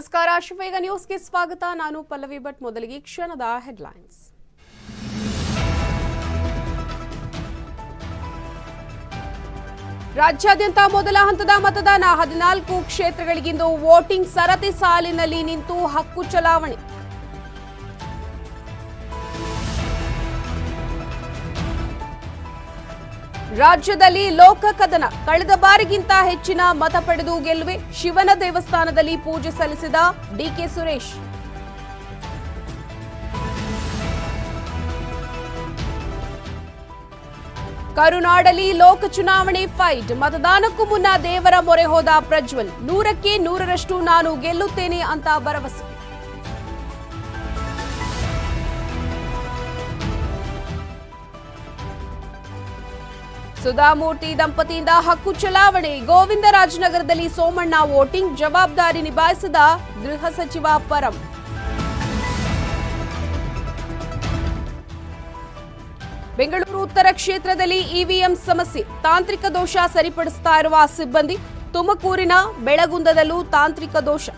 ನಮಸ್ಕಾರ ಶಿವೇಗ ನ್ಯೂಸ್ಗೆ ಸ್ವಾಗತ. ನಾನು ಪಲ್ಲವಿ ಭಟ್. ಮೊದಲಿಗೆ ಕ್ಷಣದ ಹೆಡ್ಲೈನ್ಸ್. ರಾಜ್ಯಾದ್ಯಂತ ಮೊದಲ ಹಂತದ ಮತದಾನ. 14 ಕ್ಷೇತ್ರಗಳಿಗಿಂದು ವೋಟಿಂಗ್ ಸರತಿ ಸಾಲಿನಲ್ಲಿ ನಿಂತು ಹಕ್ಕು ಚಲಾವಣೆ. ರಾಜ್ಯದಲ್ಲಿ ಲೋಕ ಕದನ. ಕಳೆದ ಬಾರಿಗಿಂತ ಹೆಚ್ಚಿನ ಮತ ಪಡೆದು ಗೆಲುವೆ. ಶಿವನ ದೇವಸ್ಥಾನದಲ್ಲಿ ಪೂಜೆ ಸಲ್ಲಿಸಿದ ಡಿಕೆ ಸುರೇಶ್. ಕರುನಾಡಲ್ಲಿ ಲೋಕ ಚುನಾವಣೆ ಫೈಟ್. ಮತದಾನಕ್ಕೂ ಮುನ್ನ ದೇವರ ಮೊರೆ ಹೋದ ಪ್ರಜ್ವಲ್. 100ಕ್ಕೆ 100ರಷ್ಟು ನಾನು ಗೆಲ್ಲುತ್ತೇನೆ ಅಂತ ಭರವಸೆ. ಸುಧಾಮೂರ್ತಿ ದಂಪತಿಯಿಂದ ಹಕ್ಕು ಚಲಾವಣೆ. ಗೋವಿಂದರಾಜನಗರದಲ್ಲಿ ಸೋಮಣ್ಣ ವೋಟಿಂಗ್. ಜವಾಬ್ದಾರಿ ನಿಭಾಯಿಸಿದ ಗೃಹ ಸಚಿವ ಪರಂ. ಬೆಂಗಳೂರು ಉತ್ತರ ಕ್ಷೇತ್ರದಲ್ಲಿ ಇವಿಎಂ ಸಮಸ್ಯೆ. ತಾಂತ್ರಿಕ ದೋಷ ಸರಿಪಡಿಸ್ತಾ ಇರುವ ಸಿಬ್ಬಂದಿ. ತುಮಕೂರಿನ ಬೆಳಗುಂದದಲ್ಲೂ ತಾಂತ್ರಿಕ ದೋಷ.